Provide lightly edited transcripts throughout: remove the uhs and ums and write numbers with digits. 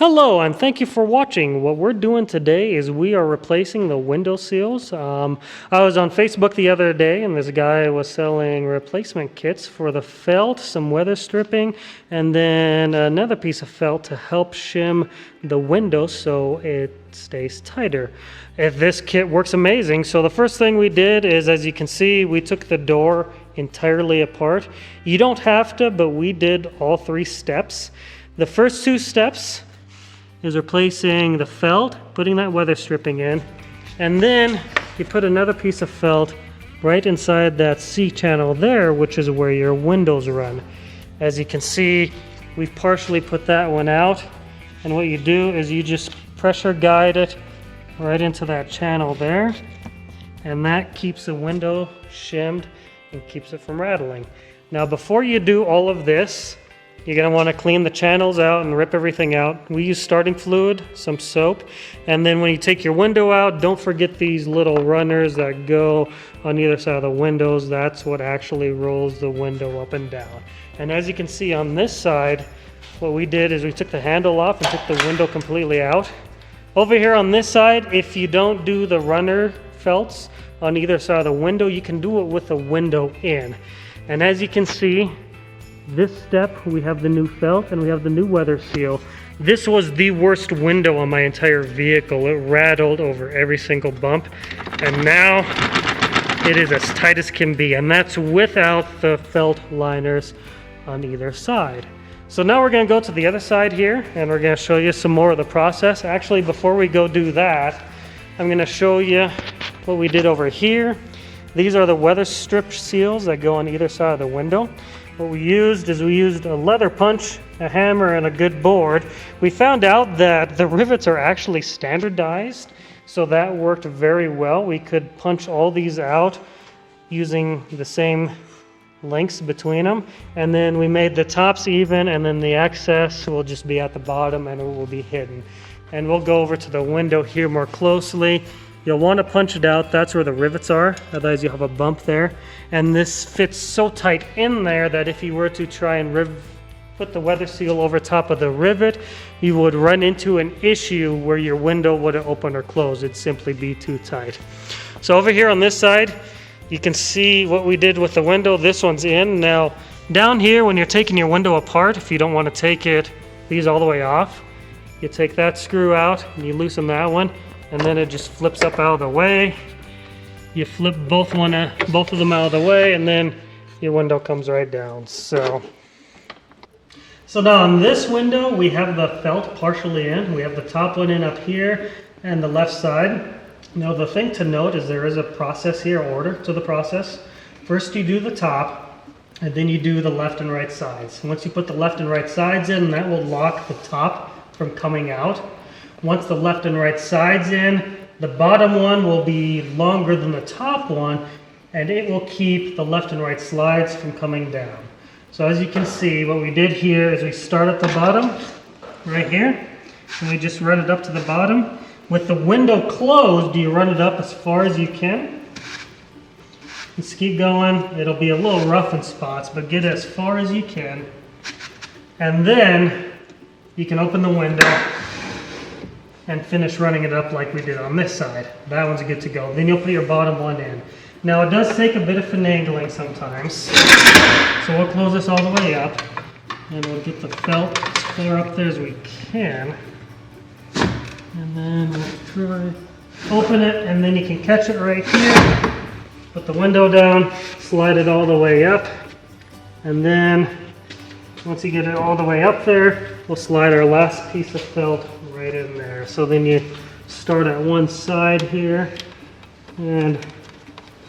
Hello, and thank you for watching. What we're doing today is we are replacing the window seals. I was on Facebook the other day, and this guy was selling replacement kits for the felt, some weather stripping, and then another piece of felt to help shim the window so it stays tighter. This kit works amazing. So the first thing we did is, as you can see, we took the door entirely apart. You don't have to, but we did all three steps. The first two steps is replacing the felt, putting that weather stripping in, and then you put another piece of felt right inside that C channel there, which is where your windows run. As you can see, we've partially put that one out, and what you do is you just pressure guide it right into that channel there, and that keeps the window shimmed and keeps it from rattling. Now before you do all of this, you're going to want to clean the channels out and rip everything out. We use starting fluid, some soap, and then when you take your window out, don't forget these little runners that go on either side of the windows. That's what actually rolls the window up and down. And as you can see on this side, what we did is we took the handle off and took the window completely out. Over here on this side, if you don't do the runner felts on either side of the window, you can do it with the window in. And as you can see, this step, we have the new felt and we have the new weather seal. This was the worst window on my entire vehicle. It rattled over every single bump, and now it is as tight as can be, and that's without the felt liners on either side. So now we're going to go to the other side here, and we're going to show you some more of the process. Actually, before we go do that, I'm going to show you what we did over here. These are the weather strip seals that go on either side of the window. What we used is we used a leather punch, a hammer, and a good board. We found out that the rivets are actually standardized, so that worked very well. We could punch all these out using the same lengths between them, and then we made the tops even, and then the excess will just be at the bottom and it will be hidden. And we'll go over to the window here more closely. You'll want to punch it out. That's where the rivets are, otherwise you have a bump there. And this fits so tight in there that if you were to try and put the weather seal over top of the rivet, you would run into an issue where your window wouldn't open or close. It'd simply be too tight. So over here on this side, you can see what we did with the window. This one's in. Now down here, when you're taking your window apart, if you don't want to take these all the way off, you take that screw out and you loosen that one, and then it just flips up out of the way. You flip both of them out of the way, and then your window comes right down. So now on this window, we have the felt partially in. We have the top one in up here and the left side. Now the thing to note is there is a process here, order to the process. First you do the top, and then you do the left and right sides. Once you put the left and right sides in, that will lock the top from coming out. Once the left and right sides in, the bottom one will be longer than the top one, and it will keep the left and right slides from coming down. So as you can see, what we did here is we start at the bottom, right here, and we just run it up to the bottom. With the window closed, you run it up as far as you can. Just keep going. It'll be a little rough in spots, but get as far as you can. And then you can open the window and finish running it up like we did on this side. That one's good to go. Then you'll put your bottom one in. Now it does take a bit of finagling sometimes. So we'll close this all the way up, and we'll get the felt as far up there as we can. And then we'll try, open it, and then you can catch it right here. Put the window down, slide it all the way up, and then once you get it all the way up there, we'll slide our last piece of felt right in there. So then you start at one side here and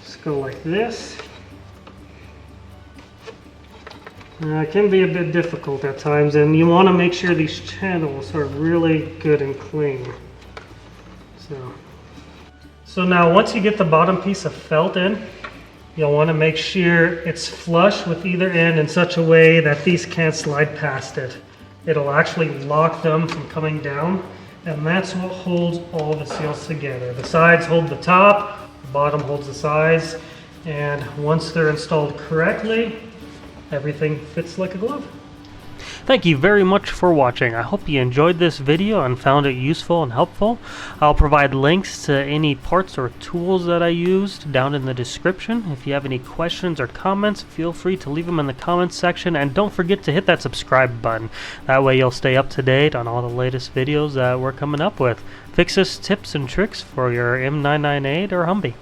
just go like this. It can be a bit difficult at times, and you want to make sure these channels are really good and clean. So now once you get the bottom piece of felt in, you'll want to make sure it's flush with either end in such a way that these can't slide past it. It'll actually lock them from coming down, and that's what holds all the seals together. The sides hold the top, the bottom holds the sides, and once they're installed correctly, everything fits like a glove. Thank you very much for watching. I hope you enjoyed this video and found it useful and helpful. I'll provide links to any parts or tools that I used down in the description. If you have any questions or comments, feel free to leave them in the comments section, and don't forget to hit that subscribe button. That way you'll stay up to date on all the latest videos that we're coming up with. Fixes, tips, and tricks for your M998 or Humvee.